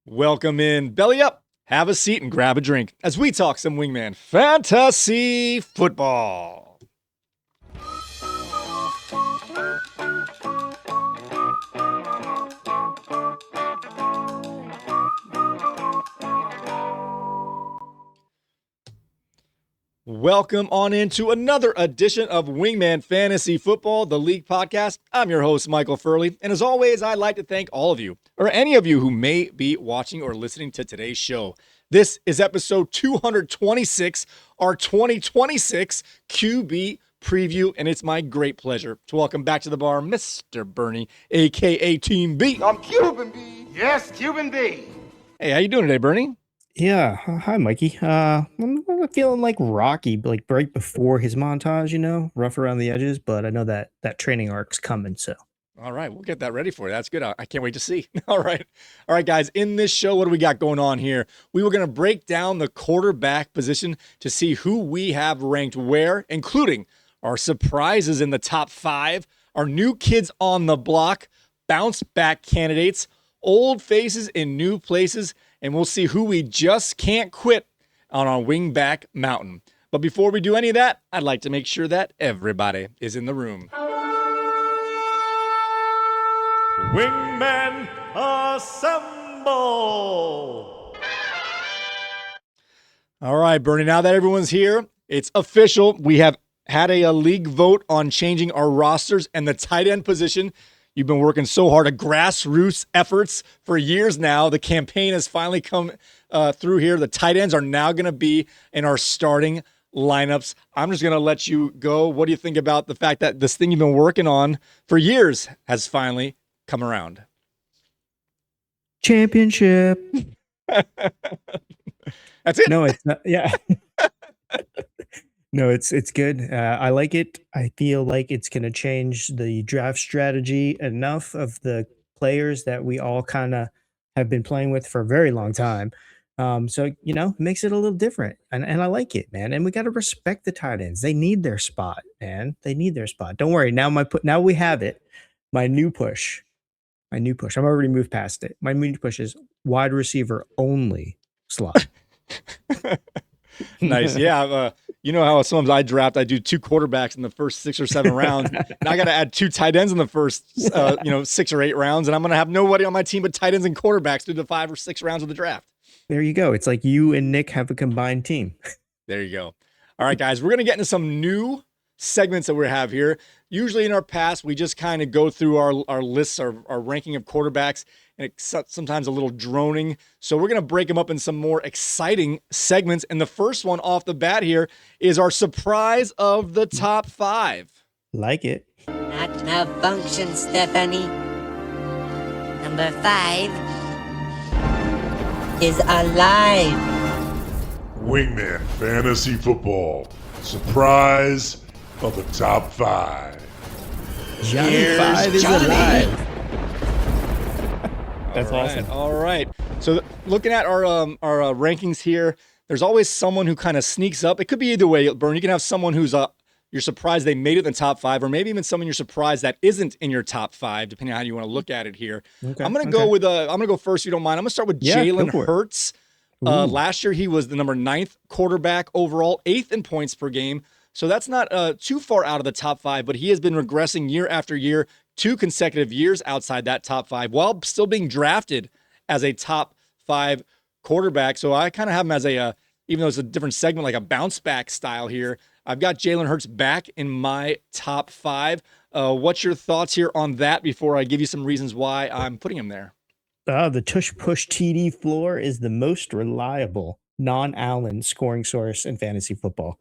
Welcome in. Belly up, have a seat, and grab a drink as we talk some Wingman Fantasy Football. Welcome on into another edition of Wingman Fantasy Football, the league podcast. I'm your host, Michael Furley. And as always, I'd like to thank all of you, or any of you who may be watching or listening to today's show. This is episode 226, our 2026 QB preview, and it's my great pleasure to welcome back to the bar Mr. Bernie, a.k.a. Team B. I'm Cuban B. Yes, Cuban B. Hey, how you doing today, Bernie? Yeah, hi Mikey. I'm feeling like Rocky, like right before his montage, rough around the edges, but I know that training arc's coming, so. All right, we'll get that ready for you. That's good. I can't wait to see. All right, guys, in this show, what do we got going on here? We were going to break down the quarterback position to see who we have ranked where, including our surprises in the top 5, our new kids on the block, bounce back candidates, old faces in new places, and we'll see who we just can't quit on our Wingback Mountain. But before we do any of that, I'd like to make sure that everybody is in the room. Wingmen assemble! All right, Bernie, now that everyone's here, it's official. We have had a league vote on changing our rosters and the tight end position. You've been working so hard at grassroots efforts for years now. The campaign has finally come through here. The tight ends are now going to be in our starting lineups. I'm just going to let you go. What do you think about the fact that this thing you've been working on for years has finally come around? Championship. That's it. No, it's not. Yeah. No, it's good. I like it. I feel like it's going to change the draft strategy enough of the players that we all kind of have been playing with for a very long time. So, it makes it a little different. And I like it, man. And we got to respect the tight ends. They need their spot, man. They need their spot. Don't worry. Now we have it. My new push. I'm already moved past it. My new push is wide receiver only slot. Nice. Yeah. You know how sometimes I do 2 quarterbacks in the first 6 or 7 rounds. Now I got to add 2 tight ends in the first, 6 or 8 rounds, and I'm going to have nobody on my team but tight ends and quarterbacks through the 5 or 6 rounds of the draft. There you go. It's like you and Nick have a combined team. There you go. All right, guys, we're going to get into some new segments that we have here. Usually in our past, we just kind of go through our lists, our ranking of quarterbacks, and it's sometimes a little droning. So we're going to break them up in some more exciting segments. And the first one off the bat here is our surprise of the top 5. Like it. Not malfunction, Stephanie. Number 5 is alive. Wingman Fantasy Football. Surprise of the top 5. Johnny Here's 5 is Johnny. alive. That's awesome. All right. So looking at our rankings here, there's always someone who kind of sneaks up. It could be either way, Bern. You can have someone who's you're surprised they made it in the top 5, or maybe even someone you're surprised that isn't in your top 5, depending on how you want to look at it here. Okay, I'm gonna go first if you don't mind. I'm gonna start with Jalen Hurts. Last year he was the number 9th quarterback overall, 8th in points per game. So that's not too far out of the top 5, but he has been regressing year after year, 2 consecutive years outside that top 5, while still being drafted as a top 5 quarterback. So I kind of have him as even though it's a different segment, like a bounce back style here. I've got Jalen Hurts back in my top 5. What's your thoughts here on that before I give you some reasons why I'm putting him there? The tush push TD floor is the most reliable non-Allen scoring source in fantasy football.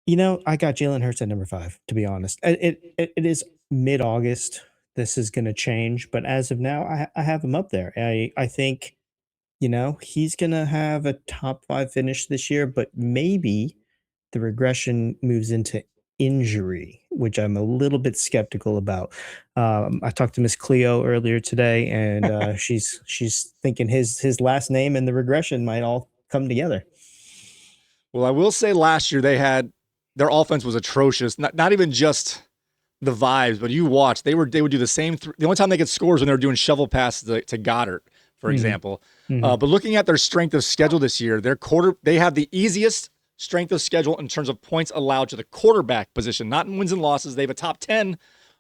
I got Jalen Hurts at number 5, to be honest. It is mid-August. This is going to change. But as of now, I have him up there. I think, he's going to have a top 5 finish this year, but maybe the regression moves into injury, which I'm a little bit skeptical about. I talked to Miss Cleo earlier today, and she's thinking his last name and the regression might all come together. Well, I will say last year their offense was atrocious. Not even just the vibes, but you watch, they would do the same. The only time they get scores when they were doing shovel passes to Goddard, for example. But looking at their strength of schedule this year, they have the easiest strength of schedule in terms of points allowed to the quarterback position, not in wins and losses. They have a top 10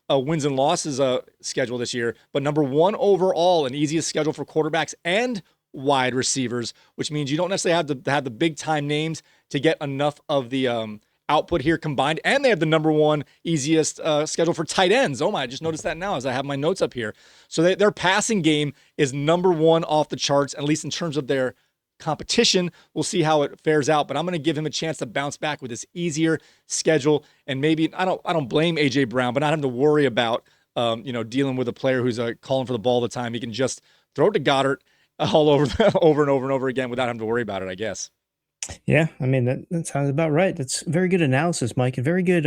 wins and losses schedule this year, but number 1 overall in easiest schedule for quarterbacks and wide receivers, which means you don't necessarily have to have the big time names to get enough of the output here combined. And they have the number 1 easiest schedule for tight ends. Oh my, I just noticed that now as I have my notes up here. So their passing game is number 1 off the charts, at least in terms of their competition. We'll see how it fares out, but I'm going to give him a chance to bounce back with this easier schedule. And maybe I don't blame AJ Brown, but not having to worry about dealing with a player who's calling for the ball all the time. He can just throw it to Goddard all over over and over and over again without having to worry about it, I guess. Yeah, I mean that sounds about right. That's very good analysis, Mike, and very good.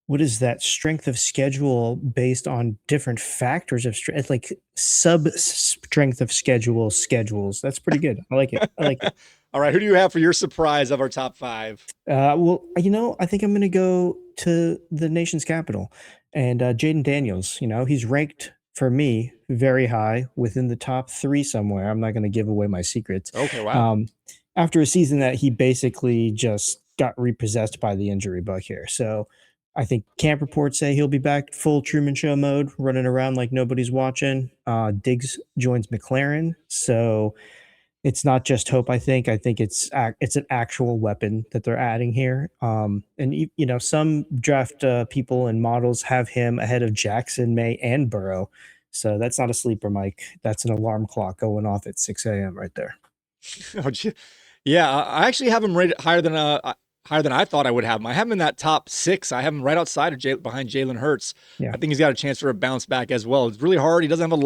What is that strength of schedule based on different factors of strength, like sub strength of schedules. That's pretty good. I like it. I like it. All right, who do you have for your surprise of our top 5? Well, I think I'm going to go to the nation's capital and Jaden Daniels. He's ranked for me very high within the top 3 somewhere. I'm not going to give away my secrets. Okay, wow. After a season that he basically just got repossessed by the injury bug here. So I think camp reports say he'll be back full Truman Show mode, running around like nobody's watching. Diggs joins McLaren. So it's not just hope, I think. I think it's an actual weapon that they're adding here. And, some draft people and models have him ahead of Jackson, May, and Burrow. So that's not a sleeper, Mike. That's an alarm clock going off at 6 a.m. right there. Yeah, I actually have him rated higher than I thought I would have him. I have him in that top 6. I have him right outside of behind Jalen Hurts. Yeah. I think he's got a chance for a bounce back as well. It's really hard. He doesn't have a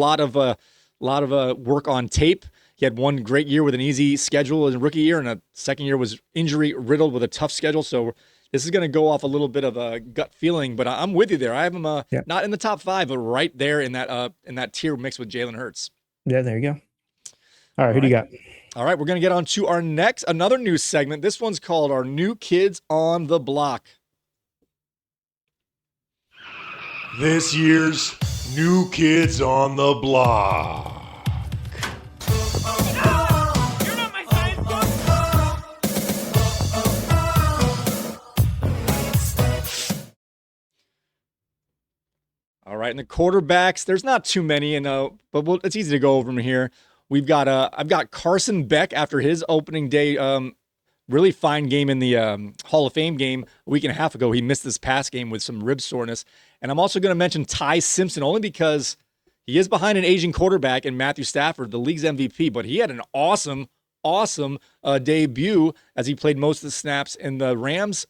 lot of work on tape. He had one great year with an easy schedule in rookie year, and a second year was injury riddled with a tough schedule. So this is going to go off a little bit of a gut feeling, but I'm with you there. I have him not in the top 5, but right there in that tier mixed with Jalen Hurts. Yeah, there you go. All right, who do you got? All right, we're going to get on to another news segment. This one's called Our New Kids on the Block. This year's New Kids on the Block. All right, and the quarterbacks, there's not too many, but it's easy to go over them here. I've got Carson Beck after his opening day, really fine game in the Hall of Fame game a week and a half ago. He missed this past game with some rib soreness. And I'm also going to mention Ty Simpson only because he is behind an aging quarterback in Matthew Stafford, the league's MVP, but he had an awesome debut as he played most of the snaps in the Rams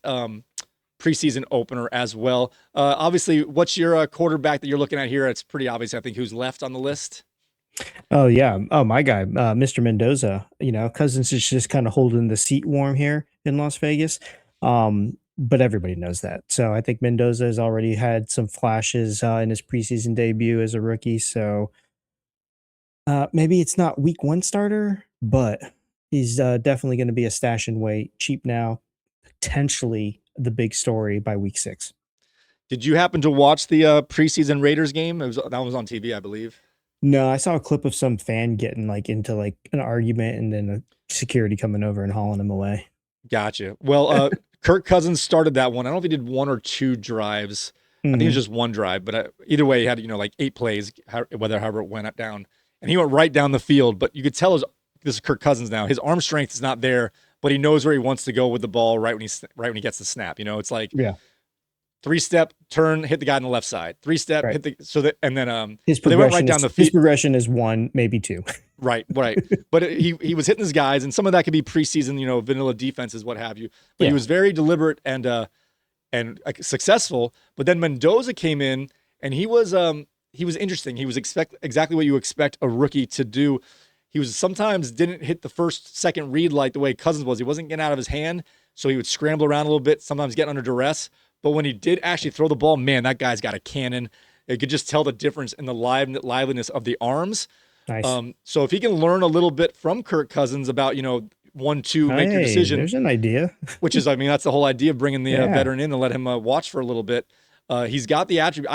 preseason opener as well. Obviously, what's your quarterback that you're looking at here? It's pretty obvious, I think, who's left on the list. Oh, yeah. Oh, my guy, Mr. Mendoza. Cousins is just kind of holding the seat warm here in Las Vegas. But everybody knows that. So I think Mendoza has already had some flashes in his preseason debut as a rookie. So maybe it's not week 1 starter, but he's definitely going to be a stash and wait, cheap now, potentially the big story by week 6. Did you happen to watch the preseason Raiders game? That was on TV, I believe. No, I saw a clip of some fan getting into an argument and then a security coming over and hauling him away. Gotcha. Well, Kirk Cousins started that one. I don't know if he did 1 or 2 drives. I think it was just 1 drive, but either way, he had 8 plays, however it went down, and he went right down the field. But you could tell this is Kirk Cousins now. His arm strength is not there, but he knows where he wants to go with the ball right when he gets the snap. It's like 3-step turn, hit the guy on the left side. 3-step, hit the and then his they went right down the field. His progression is 1, maybe 2. Right. But he was hitting his guys, and some of that could be preseason, vanilla defenses, what have you. But he was very deliberate and successful. But then Mendoza came in, and he was interesting. He was exactly what you expect a rookie to do. He was sometimes didn't hit the first, second read like the way Cousins was. He wasn't getting out of his hand, so he would scramble around a little bit, sometimes get under duress. But when he did actually throw the ball, man, that guy's got a cannon. You could just tell the difference in the liveliness of the arms. Nice. So if he can learn a little bit from Kirk Cousins about, 1-2, make your decision. There's an idea. Which is, that's the whole idea of bringing the veteran in and let him watch for a little bit. He's got the attribute.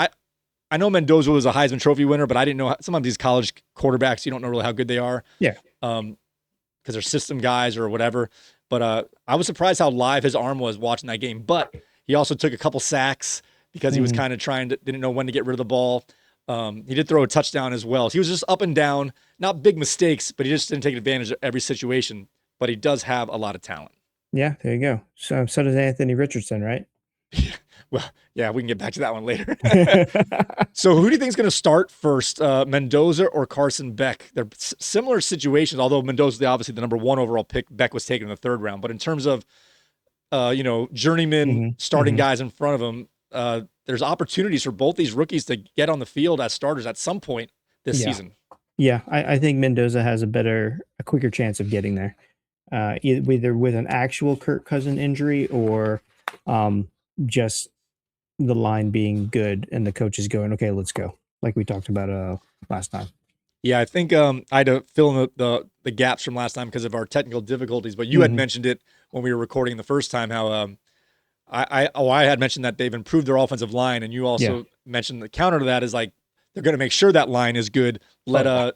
I know Mendoza was a Heisman Trophy winner, but I didn't know. Sometimes these college quarterbacks, you don't know really how good they are. Yeah. because they're system guys or whatever. But I was surprised how live his arm was watching that game. But he also took a couple sacks because he was kind of didn't know when to get rid of the ball. He did throw a touchdown as well. So he was just up and down, not big mistakes, but he just didn't take advantage of every situation. But he does have a lot of talent. Yeah, there you go. So does Anthony Richardson, right? Well, yeah, we can get back to that one later. So who do you think is going to start first, Mendoza or Carson Beck? They're similar situations, although Mendoza is obviously the number 1 overall pick. Beck was taken in the 3rd round. But in terms of, journeyman starting guys in front of him, there's opportunities for both these rookies to get on the field as starters at some point this season. Yeah, I think Mendoza has a quicker chance of getting there, either with an actual Kirk Cousin injury or just the line being good and the coach is going, okay, let's go, like we talked about last time. Yeah, I think I had to fill in the gaps from last time because of our technical difficulties, but you had mentioned it when we were recording the first time, how I had mentioned that they've improved their offensive line, and you also mentioned the counter to that is like they're going to make sure that line is good. Let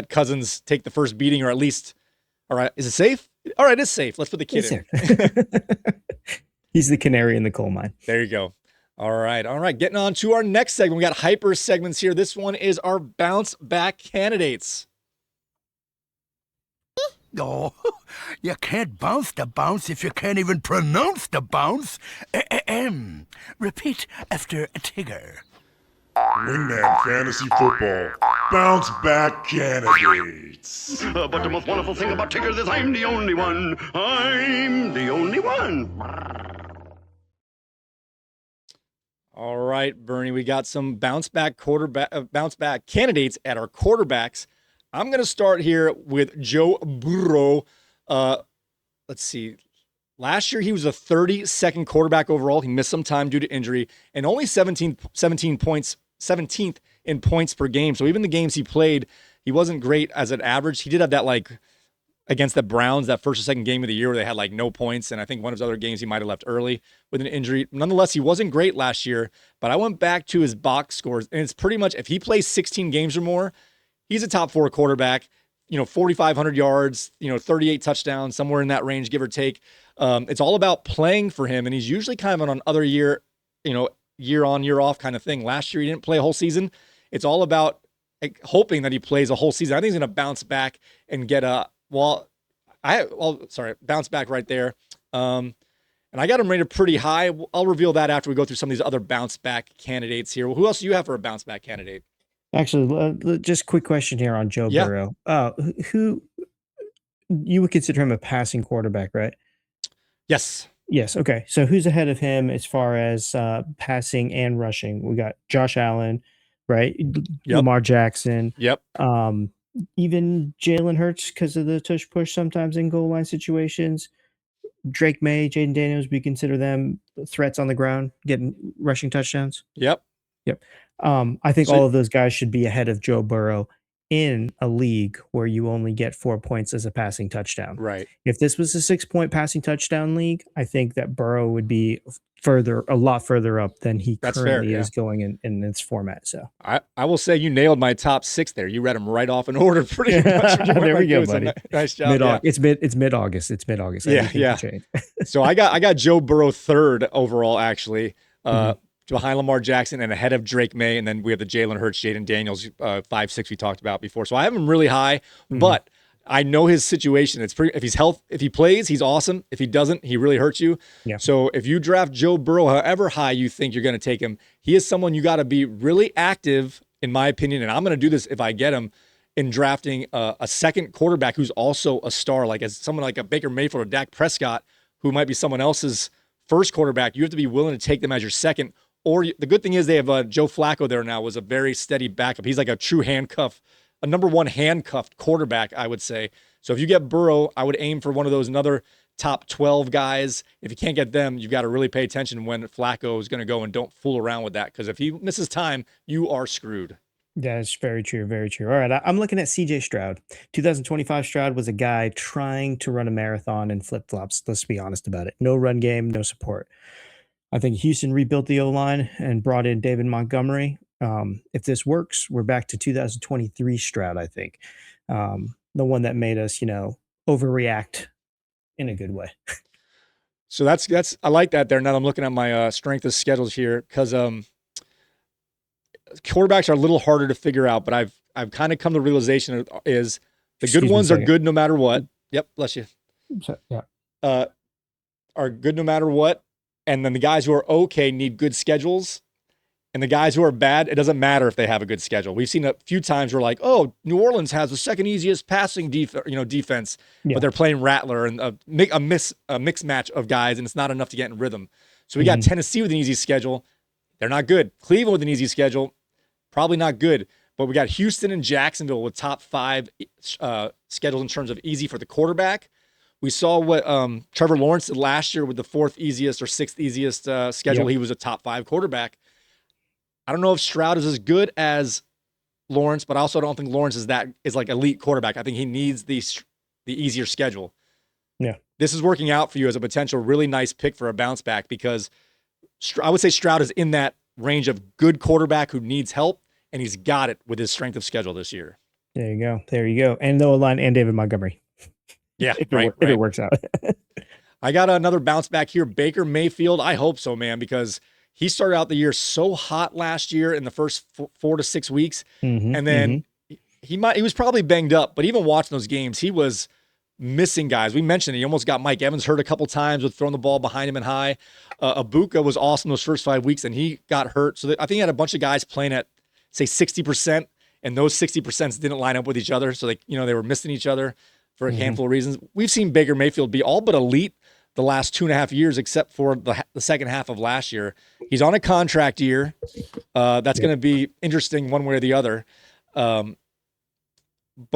Cousins take the first beating, or at least, all right, is it safe? All right, it's safe. Let's put the kid in. He's the canary in the coal mine. There you go. All right. Getting on to our next segment. We got hyper segments here. This one is our bounce back candidates. Oh, you can't bounce the bounce if you can't even pronounce the bounce. Repeat after Tigger. Wingman Fantasy Football Bounce Back Candidates. But the most wonderful thing about Tigger is I'm the only one. I'm the only one. All right, Bernie, we got some bounce back candidates at our quarterbacks. I'm going to start here with Joe Burrow. Let's see. Last year, he was a 32nd quarterback overall. He missed some time due to injury and only 17th in points per game. So even the games he played, he wasn't great as an average. He did have that, like, against the Browns, that first or second game of the year where they had like no points. And I think one of his other games he might have left early with an injury. Nonetheless, he wasn't great last year, but I went back to his box scores, and it's pretty much if he plays 16 games or more, he's a top 4 quarterback, 4,500 yards, 38 touchdowns, somewhere in that range, give or take. It's all about playing for him. And he's usually kind of on an other year, year on, year off kind of thing. Last year, he didn't play a whole season. It's all about hoping that he plays a whole season. I think he's going to bounce back and get bounce back right there. And I got him rated pretty high. I'll reveal that after we go through some of these other bounce back candidates here. Well, who else do you have for a bounce back candidate? Actually, just quick question here on Joe Burrow. Who you would consider him a passing quarterback, right? Yes. Yes. Okay. So who's ahead of him as far as passing and rushing? We got Josh Allen, right? Lamar Jackson. Yep. Even Jalen Hurts because of the tush push sometimes in goal line situations. Drake May, Jaden Daniels, we consider them threats on the ground, getting rushing touchdowns. Yep. I think all of those guys should be ahead of Joe Burrow in a league where you only get 4 points as a passing touchdown. Right. If this was a 6-point passing touchdown league, I think that Burrow would be a lot further up than he currently is going in this format. So I will say you nailed my top 6 there. You read them right off in order pretty much. There we go, buddy. Nice job. It's mid-August. Yeah. So I got Joe Burrow 3rd overall, actually. Behind Lamar Jackson and ahead of Drake May, and then we have the Jalen Hurts, Jaden Daniels, 5-6 we talked about before. So I have him really high, but I know his situation. It's pretty. If he plays, he's awesome. If he doesn't, he really hurts you. Yeah. So if you draft Joe Burrow, however high you think you're going to take him, he is someone you got to be really active, in my opinion. And I'm going to do this if I get him in drafting a second quarterback who's also a star, like as someone like a Baker Mayfield or Dak Prescott, who might be someone else's first quarterback. You have to be willing to take them as your second. Or the good thing is they have Joe Flacco there now, was a very steady backup. He's like a true a number 1 handcuffed quarterback, I would say. So if you get Burrow, I would aim for one of those another top 12 guys. If you can't get them, you've got to really pay attention when Flacco is going to go, and don't fool around with that, because if he misses time, you are screwed. That's very true. Very true. All right. I'm looking at CJ Stroud. 2025 Stroud was a guy trying to run a marathon in flip-flops. Let's be honest about it. No run game, no support. I think Houston rebuilt the O-line and brought in David Montgomery. If this works, we're back to 2023 Stroud, I think. the one that made us, overreact in a good way. So that's I like that there. Now I'm looking at my strength of schedules here because quarterbacks are a little harder to figure out, but I've kind of come to the realization is the good ones are good no matter what. Yep, bless you. Yeah. Are good no matter what, and then the guys who are okay need good schedules, and the guys who are bad, it doesn't matter if they have a good schedule. We've seen a few times where like, oh, New Orleans has the second easiest passing defense, but they're playing Rattler and a mixed match of guys, and it's not enough to get in rhythm. So we got Tennessee with an easy schedule. They're not good. Cleveland with an easy schedule, probably not good. But we got Houston and Jacksonville with top 5 schedules in terms of easy for the quarterback. We saw what Trevor Lawrence did last year with the 4th easiest or 6th easiest schedule. He was a top 5 quarterback. I don't know if Stroud is as good as Lawrence, but I also don't think Lawrence is like elite quarterback. I think he needs the easier schedule. Yeah. This is working out for you as a potential really nice pick for a bounce back because I would say Stroud is in that range of good quarterback who needs help, and he's got it with his strength of schedule this year. There you go. And the O-line and David Montgomery. Yeah, if it works out. I got another bounce back here. Baker Mayfield. I hope so, man, because he started out the year so hot last year in the first 4 to 6 weeks. And then he was probably banged up, but even watching those games, he was missing guys. We mentioned he almost got Mike Evans hurt a couple times with throwing the ball behind him and high. Abuka was awesome those first 5 weeks, and he got hurt. So I think he had a bunch of guys playing at, say, 60%, and those 60% didn't line up with each other. So they were missing each other for a handful of reasons. We've seen Baker Mayfield be all but elite the last 2.5 years, except for the second half of last year. He's on a contract year. That's going to be interesting one way or the other. But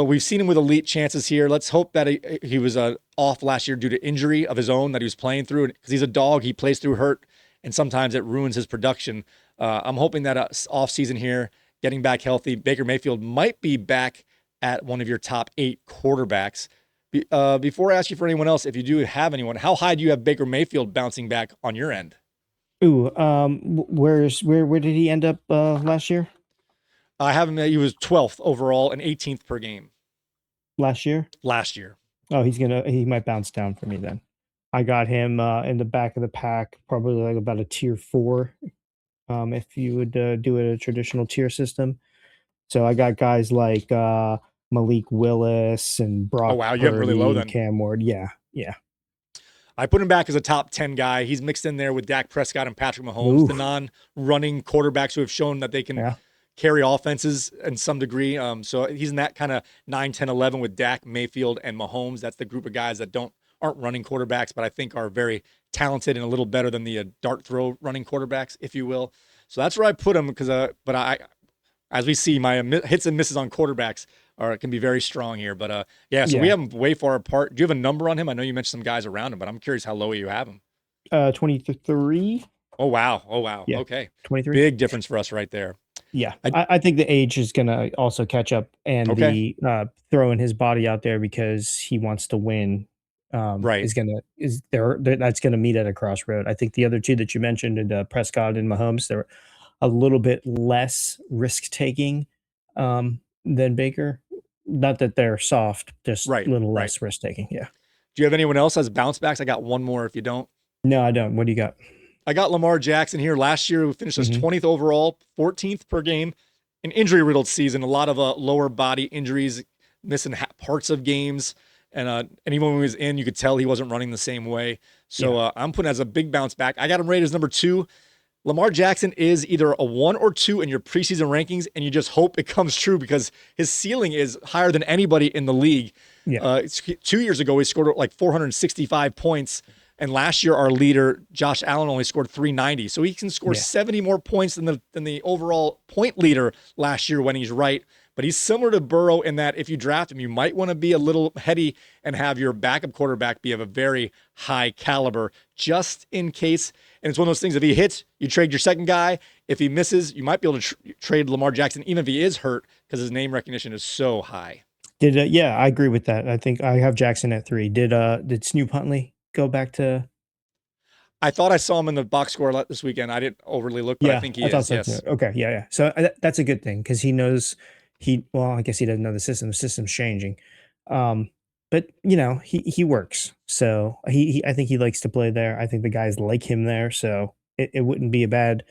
we've seen him with elite chances here. Let's hope that he was off last year due to injury of his own that he was playing through. Because he's a dog, he plays through hurt, and sometimes it ruins his production. I'm hoping that off season here, getting back healthy, Baker Mayfield might be back at one of your top 8 quarterbacks. Before I ask you for anyone else, if you do have anyone, how high do you have Baker Mayfield bouncing back on your end? Ooh, where did he end up last year? I have him. He was 12th overall and 18th per game. Last year. Oh, he might bounce down for me then. I got him in the back of the pack, probably like about a tier 4. If you would do a traditional tier system. So I got guys like Malik Willis and Brock. Oh wow, you have really low then. Cam Ward, yeah. I put him back as a top 10 guy. He's mixed in there with Dak Prescott and Patrick Mahomes, the non-running quarterbacks who have shown that they can carry offenses in some degree. So he's in that kind of 9, 10, 11 with Dak, Mayfield, and Mahomes. That's the group of guys that aren't running quarterbacks, but I think are very talented and a little better than the dart throw running quarterbacks, if you will. So that's where I put him because, as we see, my hits and misses on quarterbacks can be very strong here. But we have him way far apart. Do you have a number on him? I know you mentioned some guys around him, but I'm curious how low you have him. 23. Oh wow. Yeah, Okay. 23. Big difference for us right there. Yeah, I think the age is going to also catch up, and the throwing his body out there because he wants to win. That's going to meet at a crossroad. I think the other two that you mentioned, Prescott and Mahomes, they're a little bit less risk taking than Baker. Not that they're soft, just a little less risk taking. Yeah. Do you have anyone else as bounce backs? I got one more. If you don't, no, I don't. What do you got? I got Lamar Jackson here. Last year, we finished as 20th overall, 14th per game. An injury-riddled season, a lot of lower body injuries, missing parts of games. And even when he was in, you could tell he wasn't running the same way. So I'm putting as a big bounce back. I got him rated as number 2. Lamar Jackson is either a 1 or 2 in your preseason rankings, and you just hope it comes true because his ceiling is higher than anybody in the league. Yeah. 2 years ago, he scored like 465 points. And last year, our leader, Josh Allen, only scored 390. So he can score 70 more points than the overall point leader last year when he's right. But he's similar to Burrow in that if you draft him, you might want to be a little heady and have your backup quarterback be of a very high caliber just in case. And it's one of those things, if he hits, you trade your second guy. If he misses, you might be able to trade Lamar Jackson, even if he is hurt, because his name recognition is so high. I agree with that. I think I have Jackson at 3. Did Snoop Huntley go back to? I thought I saw him in the box score this weekend. I didn't overly look, but I think he is. Yes. Okay. Yeah. So that's a good thing because he knows I guess he doesn't know the system. The system's changing. But he works, so I think he likes to play there. I think the guys like him there, so it wouldn't be a bad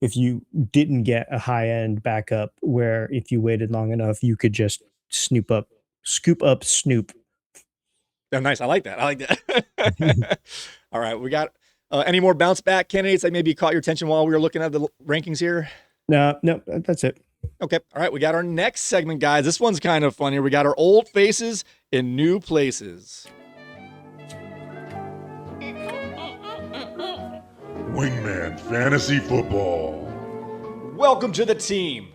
if you didn't get a high end backup where if you waited long enough, you could just scoop up Snoop. Oh, nice. I like that. I like that. All right. We got any more bounce back candidates that maybe caught your attention while we were looking at the rankings here? No, that's it. Okay. All right. We got our next segment, guys. This one's kind of fun here. We got our old faces in new places. Wingman Fantasy Football. Welcome to the team.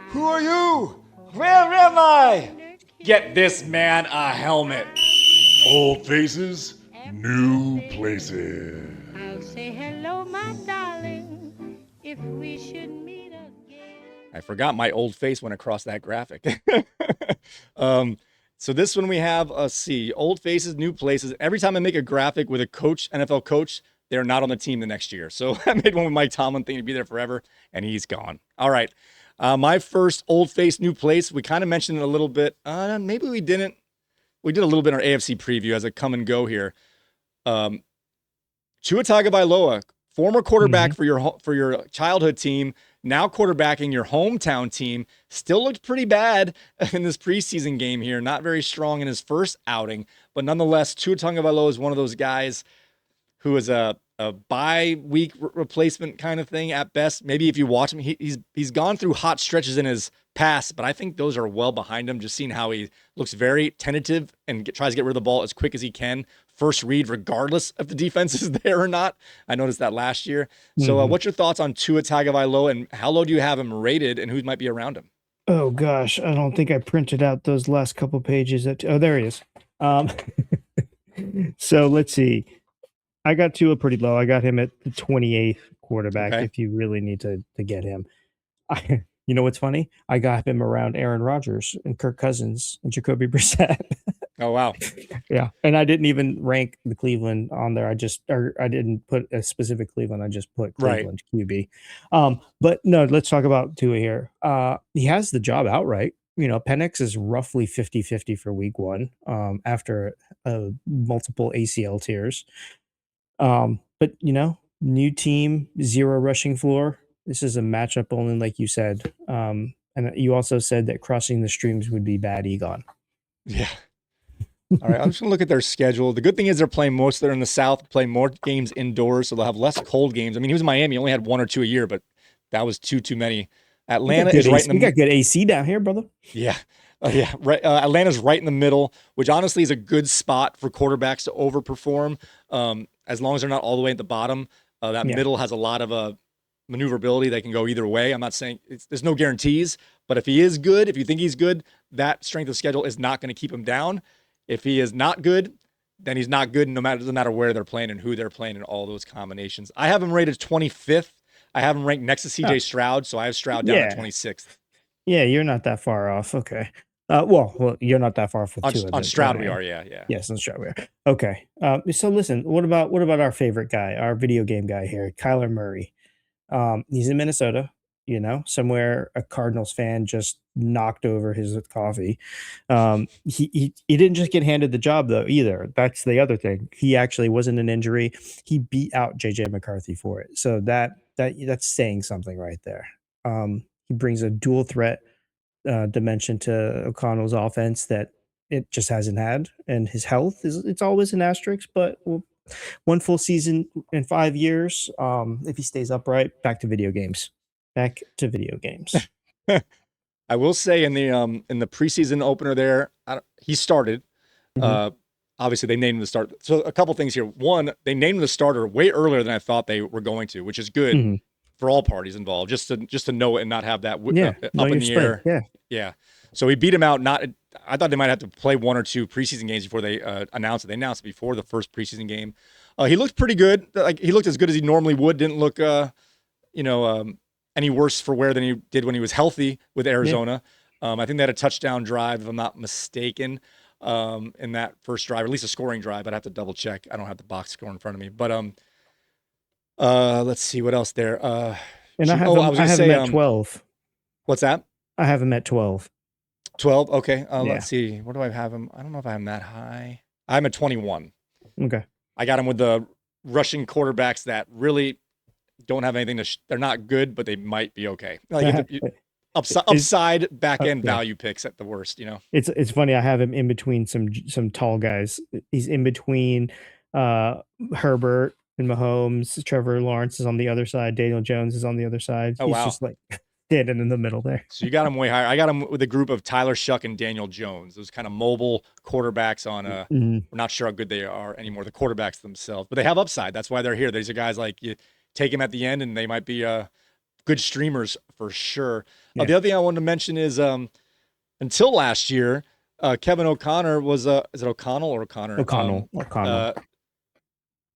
Who are you? Where am I? Get this man a helmet. Old faces, new places. I'll say hello, my darling, if we should meet again. I forgot my old face went across that graphic. So this one we have, see, old faces, new places. Every time I make a graphic with a coach, NFL coach, they're not on the team the next year. So I made one with Mike Tomlin, thinking to be there forever, and he's gone. All right. My first old face, new place, we kind of mentioned it a little bit. Maybe we didn't. We did a little bit in our AFC preview as a come and go here. Tua Tagovailoa, former quarterback for your childhood team, now quarterbacking your hometown team, still looked pretty bad in this preseason game here. Not very strong in his first outing, but nonetheless, Tua Tagovailoa is one of those guys who is a bye-week replacement kind of thing at best. Maybe if you watch him, he's gone through hot stretches in his past, but I think those are well behind him. Just seeing how he looks very tentative and tries to get rid of the ball as quick as he can. First read, regardless if the defense is there or not. I noticed that last year. So what's your thoughts on Tua Tagovailoa, and how low do you have him rated, and who might be around him? Oh, gosh. I don't think I printed out those last couple pages. Oh, there he is. So let's see. I got Tua pretty low. I got him at the 28th quarterback if you really need to get him. You know what's funny? I got him around Aaron Rodgers and Kirk Cousins and Jacoby Brissett. Oh, wow. Yeah. And I didn't even rank the Cleveland on there. I didn't put a specific Cleveland. I just put Cleveland QB. But no, let's talk about Tua here. He has the job outright. Penix is roughly 50-50 for week one after multiple ACL tears. But new team, zero rushing floor. This is a matchup only, like you said. And you also said that crossing the streams would be bad, Egon. Yeah. All right. I'm just going to look at their schedule. The good thing is they're playing most, they're in the South, play more games indoors, so they'll have less cold games. I mean, he was in Miami, only had one or two a year, but that was too many. Atlanta is right in the middle. We got good AC down here, brother. Yeah. Yeah. Right. Atlanta's right in the middle, which honestly is a good spot for quarterbacks to overperform. As long as they're not all the way at the bottom. That middle has a lot of maneuverability. They can go either way. I'm not saying there's no guarantees, but if he is good, if you think he's good, that strength of schedule is not going to keep him down. If he is not good, then he's not good. Doesn't matter where they're playing and who they're playing and all those combinations. I have him rated 25th. I have him ranked next to CJ Stroud, so I have Stroud down at 26th. Yeah, you're not that far off. Okay. Well, you're not that far from on Stroud. We are, yeah. Yes, on Stroud we are. Okay. So listen, what about our favorite guy, our video game guy here, Kyler Murray? He's in Minnesota. Somewhere a Cardinals fan just knocked over his coffee. He didn't just get handed the job though either. That's the other thing. He actually wasn't an injury. He beat out JJ McCarthy for it. So that's saying something right there. He brings a dual threat dimension to O'Connell's offense that it just hasn't had, and his health it's always an asterisk, but one full season in 5 years, if he stays upright, back to video games. I will say in the preseason opener there, he started. Obviously, they named him the starter. So a couple things here. One, they named him the starter way earlier than I thought they were going to, which is good for all parties involved. Just to know it and not have that up in the air. Yeah. So he beat him out. I thought they might have to play one or two preseason games before they announced it. They announced it before the first preseason game. He looked pretty good. Like he looked as good as he normally would. Didn't look any worse for wear than he did when he was healthy with Arizona. I think they had a touchdown drive, if I'm not mistaken, in that first drive, or at least a scoring drive. I'd have to double check. I don't have the box score in front of me. But let's see what else there. And I have him at 12. What's that? I have him at 12. 12. Okay. Yeah. Let's see. Where do I have him? I don't know if I have him that high. I'm at 21. Okay. I got him with the rushing quarterbacks that really don't have anything to. They're not good, but they might be okay. Like upside back end value picks at the worst. You know. It's funny. I have him in between some tall guys. He's in between Herbert and Mahomes. Trevor Lawrence is on the other side. Daniel Jones is on the other side. Oh, He's wow. just like standing in the middle there. So you got him way higher. I got him with a group of Tyler Shuck and Daniel Jones. Those kind of mobile quarterbacks on we're not sure how good they are anymore, the quarterbacks themselves, but they have upside. That's why they're here. These are guys like you take them at the end and they might be good streamers for sure. Yeah. The other thing I wanted to mention is until last year, Kevin O'Connor was is it O'Connell or O'Connor? O'Connell.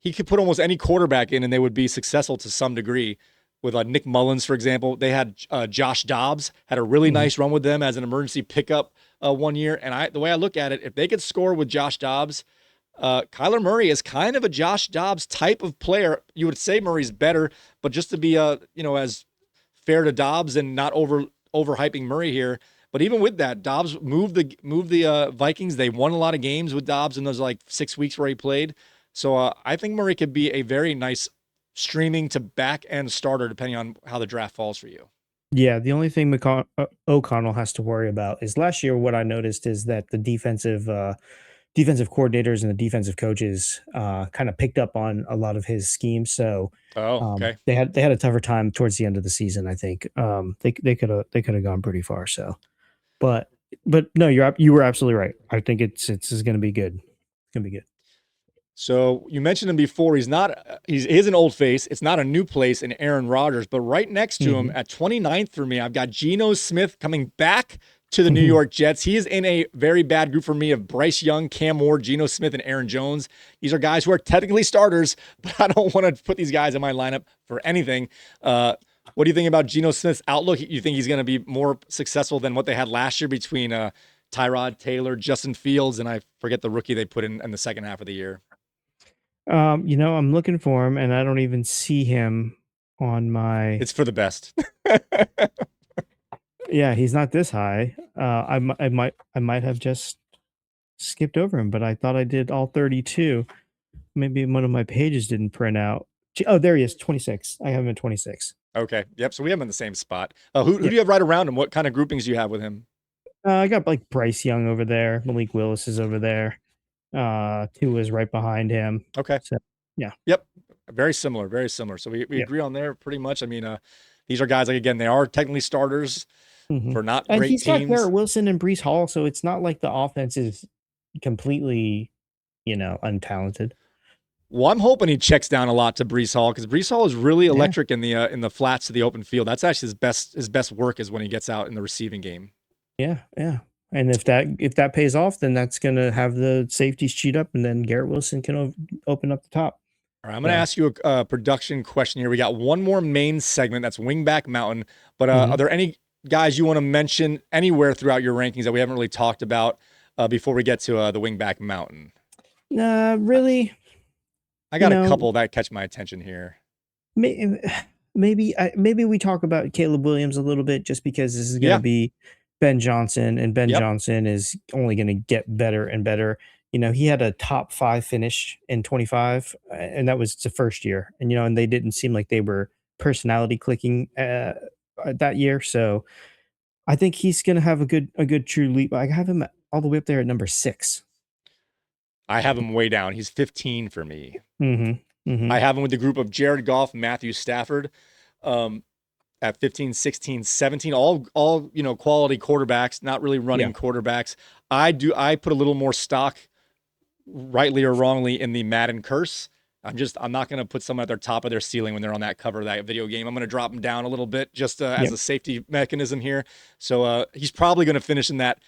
He could put almost any quarterback in and they would be successful to some degree. With Nick Mullins, for example, they had Josh Dobbs had a really nice run with them as an emergency pickup 1 year. And the way I look at it, if they could score with Josh Dobbs, Kyler Murray is kind of a Josh Dobbs type of player. You would say Murray's better, but just to be as fair to Dobbs and not overhyping Murray here. But even with that, Dobbs moved the Vikings. They won a lot of games with Dobbs in those like 6 weeks where he played. So I think Murray could be a very nice streaming to back end starter, depending on how the draft falls for you. Yeah, the only thing O'Connell has to worry about is last year. What I noticed is that the defensive coordinators and the defensive coaches kind of picked up on a lot of his schemes. So okay, they had a tougher time towards the end of the season. I think they could have gone pretty far. So, but no, you were absolutely right. I think it's going to be good. It's going to be good. So you mentioned him before. He is an old face. It's not a new place in Aaron Rodgers, but right next to him at 29th for me, I've got Geno Smith coming back to the New York Jets. He is in a very bad group for me of Bryce Young, Cam Ward, Geno Smith, and Aaron Jones. These are guys who are technically starters, but I don't want to put these guys in my lineup for anything. What do you think about Geno Smith's outlook? You think he's going to be more successful than what they had last year between Tyrod Taylor, Justin Fields, and I forget the rookie they put in the second half of the year? I'm looking for him, and I don't even see him on my. It's for the best. Yeah, he's not this high. I might have just skipped over him, but I thought I did all 32. Maybe one of my pages didn't print out. Oh, there he is, 26. I have him at 26. Okay. Yep. So we have him in the same spot. Who do you have right around him? What kind of groupings do you have with him? I got like Bryce Young over there. Malik Willis is over there. Tua is right behind him. Okay. So, yeah. Yep. Very similar. Very similar. So we agree on there pretty much. I mean, these are guys, like, again, they are technically starters for not great teams. And he's got Garrett Wilson and Breece Hall, so it's not like the offense is completely, untalented. Well, I'm hoping he checks down a lot to Breece Hall, because Breece Hall is really electric in the flats to the open field. That's actually his best work is when he gets out in the receiving game. Yeah, yeah. And if that pays off, then that's going to have the safeties cheat up, and then Garrett Wilson can open up the top. All right, I'm going to ask you a production question here. We got one more main segment. That's Wingback Mountain. But are there any guys you want to mention anywhere throughout your rankings that we haven't really talked about before we get to the Wingback Mountain? Really. I got a couple that catch my attention here. Maybe we talk about Caleb Williams a little bit, just because this is going to be Ben Johnson, and Ben Johnson is only going to get better and better. He had a top 5 finish in 25, and that was the first year. And, and they didn't seem like they were personality clicking that year. So I think he's going to have a good true leap. I have him all the way up there at number 6. I have him way down. He's 15 for me. I have him with the group of Jared Goff, Matthew Stafford. At 15, 16, 17, all quality quarterbacks, not really running quarterbacks. I put a little more stock, rightly or wrongly, in the Madden curse. I'm not going to put someone at their top of their ceiling when they're on that cover of that video game. I'm going to drop them down a little bit just as a safety mechanism here. So he's probably going to finish in that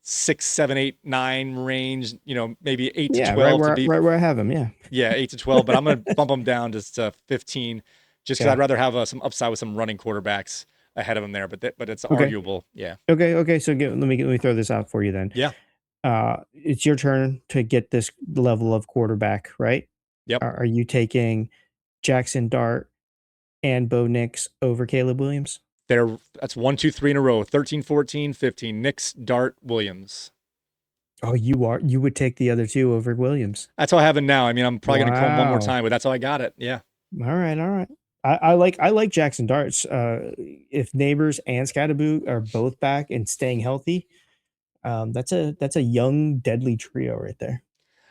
6, 7, 8, 9 range, maybe 8 to 12. Right where I have him. Yeah, 8 to 12, but I'm going to bump him down to 15. Just because I'd rather have some upside with some running quarterbacks ahead of him there, but it's arguable. Yeah. Okay. So let me throw this out for you then. Yeah. It's your turn to get this level of quarterback, right? Yep. Are you taking Jackson Dart and Bo Nix over Caleb Williams? That's 1, 2, 3 in a row. 13, 14, 15. Nix, Dart, Williams. Oh, you would take the other two over Williams. That's how I have it now. I mean, I'm probably going to come one more Wow. time, but that's how I got it. Yeah. All right. I like Jackson Darts. If Neighbors and Scatterboo are both back and staying healthy, that's a young deadly trio right there.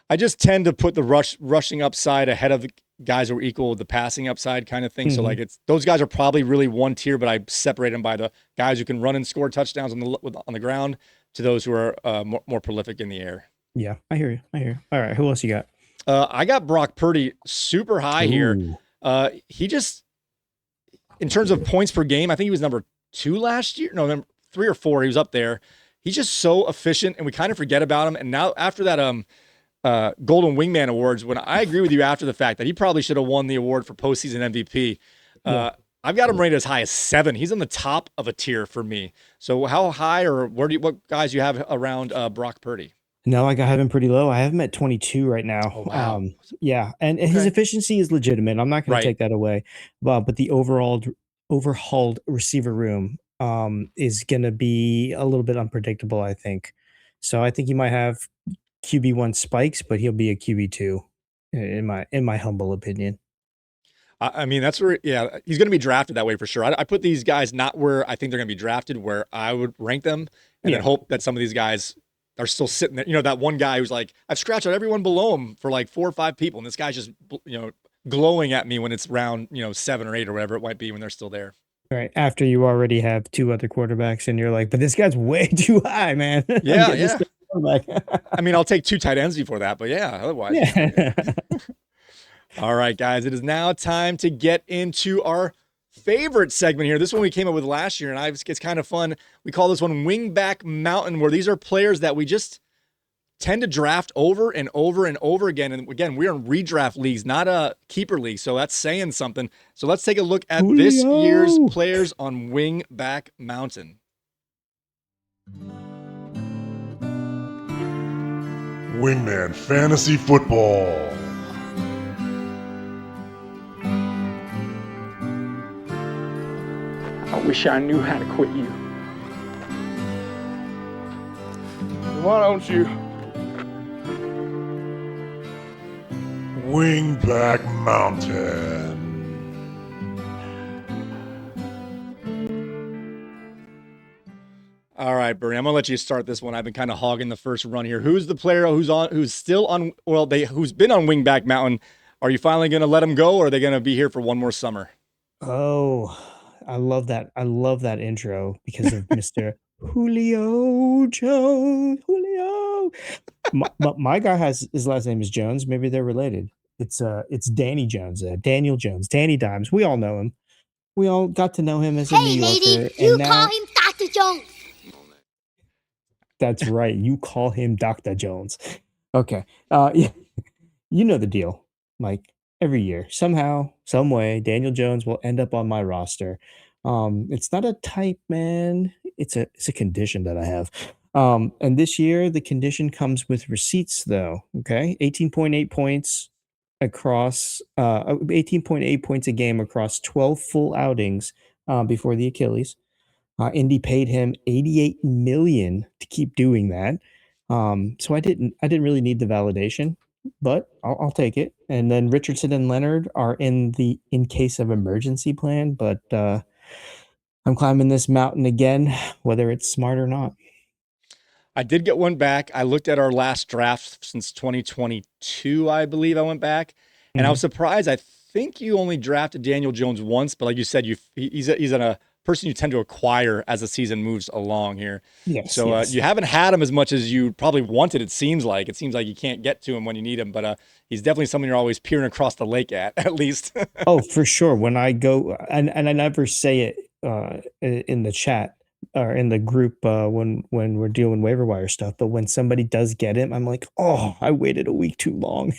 I just tend to put the rushing upside ahead of the guys who are equal with the passing upside kind of thing. So like those guys are probably really one tier, but I separate them by the guys who can run and score touchdowns on the ground to those who are more prolific in the air. Yeah, I hear you. All right, who else you got? I got Brock Purdy super high here. He just, in terms of points per game, I think he was number 2 last year. No, number 3 or 4. He was up there. He's just so efficient, and we kind of forget about him. And now after that Golden Wingman Awards, when I agree with you after the fact that he probably should have won the award for postseason MVP. I've got him rated as high as 7. He's on the top of a tier for me. So how high or what guys you have around Brock Purdy? No, I have him pretty low. I have him at 22 right now. Oh, wow. Yeah, and his efficiency is legitimate. I'm not going to take that away. But the overhauled receiver room is going to be a little bit unpredictable, I think. So I think he might have QB1 spikes, but he'll be a QB2 in my humble opinion. I mean, that's where, he's going to be drafted that way for sure. I put these guys not where I think they're going to be drafted, where I would rank them, and then hope that some of these guys are still sitting there. You know, that one guy who's like, I've scratched out everyone below him for like 4 or 5 people, and this guy's just, glowing at me when it's round, 7 or 8 or whatever it might be when they're still there. Right. After you already have 2 other quarterbacks, and you're like, but this guy's way too high, man. Yeah. I mean, I'll take 2 tight ends before that, but otherwise. Yeah. All right, guys, it is now time to get into our favorite segment here. This one we came up with last year, and it's kind of fun. We call this one Wingback Mountain, where these are players that we just tend to draft over and over and over again. And again, we're in redraft leagues, not a keeper league, so that's saying something. So let's take a look at this year's players on Wingback Mountain. Wingman Fantasy Football. I wish I knew how to quit you. Why don't you? Wingback Mountain. All right, Bernie, I'm gonna let you start this one. I've been kind of hogging the first run here. Who's the player who's been on Wingback Mountain? Are you finally gonna let him go, or are they gonna be here for one more summer? Oh, I love that. I love that intro because of Mr. Julio Jones. Julio. My guy his last name is Jones. Maybe they're related. It's Danny Jones, Daniel Jones, Danny Dimes. We all know him. We all got to know him as a New Yorker. Hey, lady, you call him Dr. Jones. That's right. You call him Dr. Jones. Okay. Yeah. You know the deal. Like every year, somehow, some way, Daniel Jones will end up on my roster. It's not a type, man. It's a condition that I have. And this year, the condition comes with receipts, though. Okay, 18.8 points across 18.8 points a game across 12 full outings before the Achilles. Indy paid him $88 million to keep doing that. So I didn't really need the validation, but I'll take it. And then Richardson and Leonard are in case of emergency plan, but I'm climbing this mountain again, whether it's smart or not. I did get one back. I looked at our last draft since 2022, I believe I went back, and I was surprised. I think you only drafted Daniel Jones once, but like you said, he's a person you tend to acquire as the season moves along here. Yes. So yes. You haven't had him as much as you probably wanted. It seems like you can't get to him when you need him, but he's definitely someone you're always peering across the lake at least. Oh, for sure. When I go, and I never say it in the chat or in the group when we're doing waiver wire stuff, but when somebody does get him, I'm like, oh, I waited a week too long.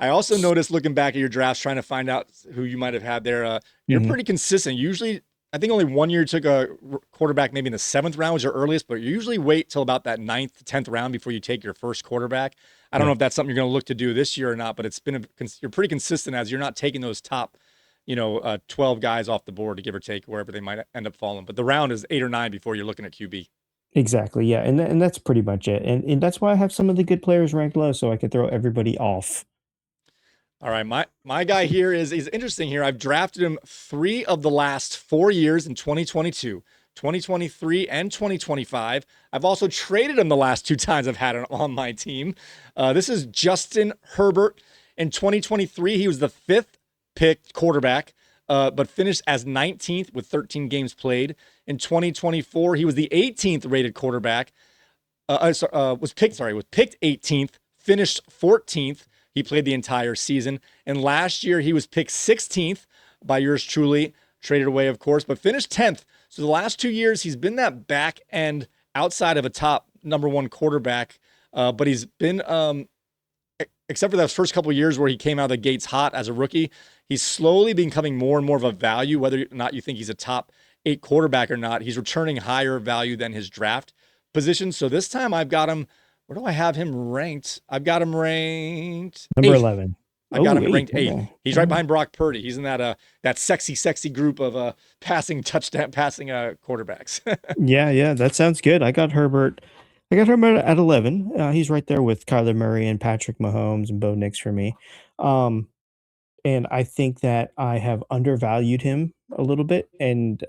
I also noticed looking back at your drafts, trying to find out who you might have had there. You're pretty consistent. Usually, I think only one year you took a quarterback maybe in the 7th round was your earliest, but you usually wait till about that 9th, 10th round before you take your first quarterback. I don't know if that's something you're going to look to do this year or not, but you're pretty consistent as you're not taking those top, 12 guys off the board to give or take wherever they might end up falling. But the round is 8 or 9 before you're looking at QB. Exactly. Yeah. And that's pretty much it. And that's why I have some of the good players ranked low so I could throw everybody off. All right, my guy here is interesting here. I've drafted him 3 of the last 4 years in 2022, 2023, and 2025. I've also traded him the last 2 times I've had him on my team. This is Justin Herbert. In 2023, he was the 5th picked quarterback, but finished as 19th with 13 games played. In 2024, he was the 18th rated quarterback. Was picked 18th, finished 14th. He played the entire season. And last year, he was picked 16th by yours truly, traded away, of course, but finished 10th. So the last 2 years, he's been that back end outside of a top number 1 quarterback. But he's been, except for those first couple of years where he came out of the gates hot as a rookie, he's slowly becoming more and more of a value, whether or not you think he's a top 8 quarterback or not. He's returning higher value than his draft position. So this time I've got him. Where do I have him ranked? I've got him ranked number 8th. 11. I've got him 8th. ranked 8th. Okay. He's right behind Brock Purdy. He's in that sexy group of passing quarterbacks. Yeah, that sounds good. I got Herbert at 11. He's right there with Kyler Murray and Patrick Mahomes and Bo Nix for me. And I think that I have undervalued him a little bit. And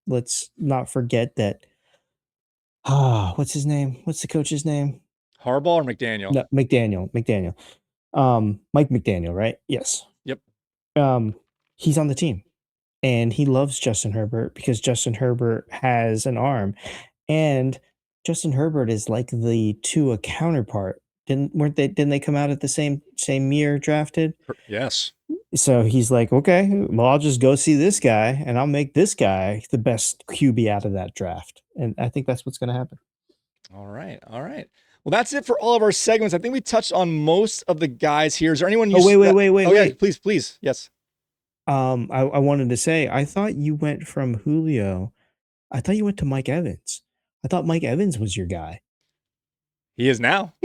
let's not forget that. What's his name? What's the coach's name? Harbaugh or McDaniel? No, McDaniel. Mike McDaniel, right? Yes. Yep. He's on the team, and he loves Justin Herbert because Justin Herbert has an arm, and Justin Herbert is like the Tua counterpart. Didn't they come out at the same year drafted? Yes. So he's like, okay, well, I'll just go see this guy, and I'll make this guy the best QB out of that draft, and I think that's what's going to happen. All right. Well, that's it for all of our segments. I think we touched on most of the guys here. Is there anyone? Wait. Yeah, please. Yes. I wanted to say, I thought you went from Julio. I thought you went to Mike Evans. I thought Mike Evans was your guy. He is now.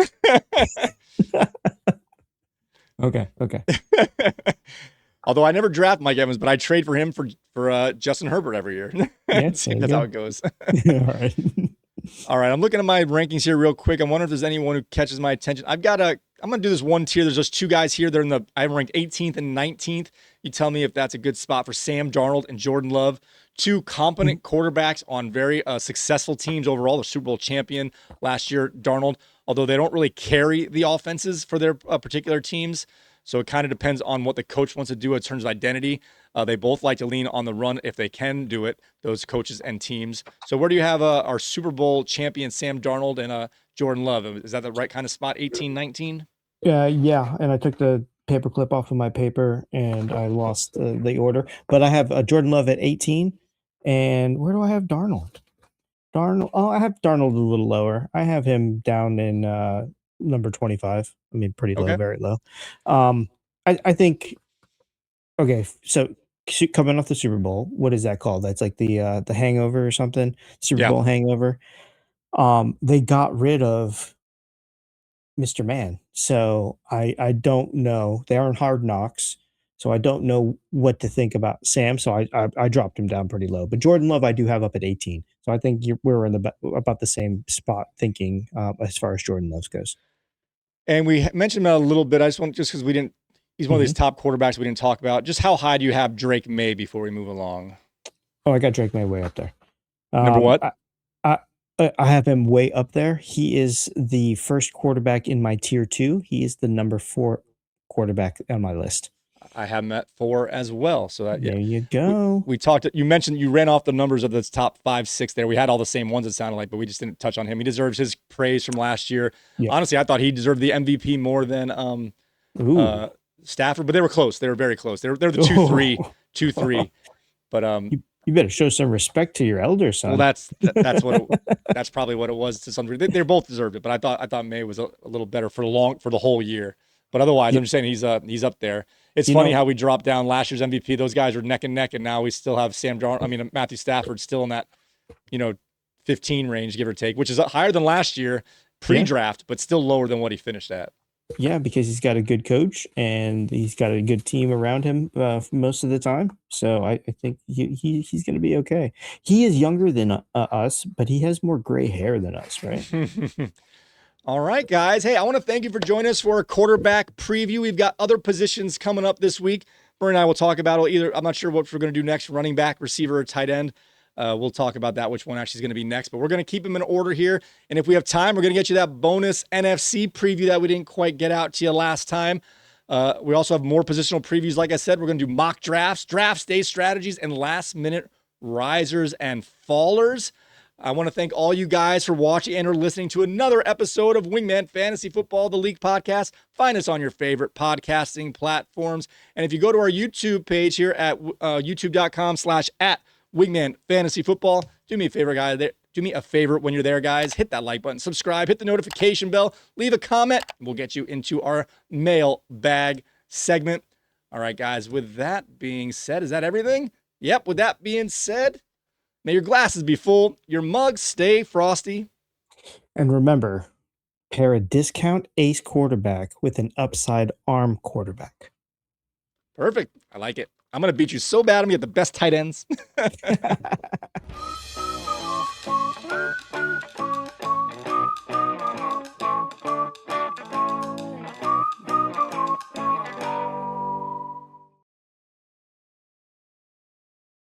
Okay. Although I never draft Mike Evans, but I trade for him for Justin Herbert every year. That's how it goes. All right. All right. I'm looking at my rankings here real quick. I wonder if there's anyone who catches my attention. I'm going to do this one tier. There's just 2 guys here. I have ranked 18th and 19th. You tell me if that's a good spot for Sam Darnold and Jordan Love. 2 competent quarterbacks on very successful teams overall. The Super Bowl champion last year, Darnold, although they don't really carry the offenses for their particular teams. So it kind of depends on what the coach wants to do in terms of identity. They both like to lean on the run if they can do it, those coaches and teams. So where do you have our Super Bowl champion, Sam Darnold, and Jordan Love? Is that the right kind of spot, 18, 19? Yeah, and I took the paperclip off of my paper, and I lost the order. But I have Jordan Love at 18, and where do I have Darnold? I have Darnold a little lower. I have him down in number 25. I mean, pretty low, very low. I think, okay, so coming off the Super Bowl, what is that called? That's like the hangover or something, Super Bowl hangover. They got rid of Mr. Man. So I don't know. They aren't Hard Knocks. So I don't know what to think about Sam. So I dropped him down pretty low. But Jordan Love, I do have up at 18. So I think we're in about the same spot thinking as far as Jordan Love goes. And we mentioned him a little bit. I just because we didn't. He's one of these top quarterbacks we didn't talk about. Just how high do you have Drake May before we move along? Oh, I got Drake May way up there. Number what? I have him way up there. He is the first quarterback in my tier 2. He is the number 4 quarterback on my list. I have him at 4 as well. So there you go. We talked. You mentioned you ran off the numbers of the top 5, 6 there. We had all the same ones. It sounded like, but we just didn't touch on him. He deserves his praise from last year. Yeah. Honestly, I thought he deserved the MVP more than Stafford, but they were close. They were very close. They're the 2-3. But you better show some respect to your elder son. Well, that's probably what it was to some degree. They both deserved it, but I thought May was a little better for the whole year. But otherwise, I'm just saying he's up there. It's funny how we dropped down last year's MVP. Those guys are neck and neck, and now we still have Matthew Stafford still in that 15 range, give or take, which is higher than last year pre-draft, but still lower than what he finished at. Yeah, because he's got a good coach and he's got a good team around him most of the time. So I think he's going to be okay. He is younger than us, but he has more gray hair than us, right? All right, guys. Hey, I want to thank you for joining us for a quarterback preview. We've got other positions coming up this week. Bernie and I will talk about either. I'm not sure what we're going to do next, running back, receiver, or tight end. We'll talk about that, which one actually is going to be next. But we're going to keep them in order here. And if we have time, we're going to get you that bonus NFC preview that we didn't quite get out to you last time. We also have more positional previews. Like I said, we're going to do mock drafts, draft day strategies, and last-minute risers and fallers. I want to thank all you guys for watching and or listening to another episode of Wingman Fantasy Football, the League Podcast. Find us on your favorite podcasting platforms. And if you go to our YouTube page here at youtube.com/@Wingman Fantasy Football, do me a favor, guys. Do me a favor when you're there, guys. Hit that like button, subscribe, hit the notification bell, leave a comment. We'll get you into our mailbag segment. All right, guys, with that being said, is that everything? Yep, with that being said, may your glasses be full, your mugs stay frosty. And remember, pair a discount ace quarterback with an upside arm quarterback. Perfect. I like it. I'm going to beat you so bad. I'm going to get the best tight ends.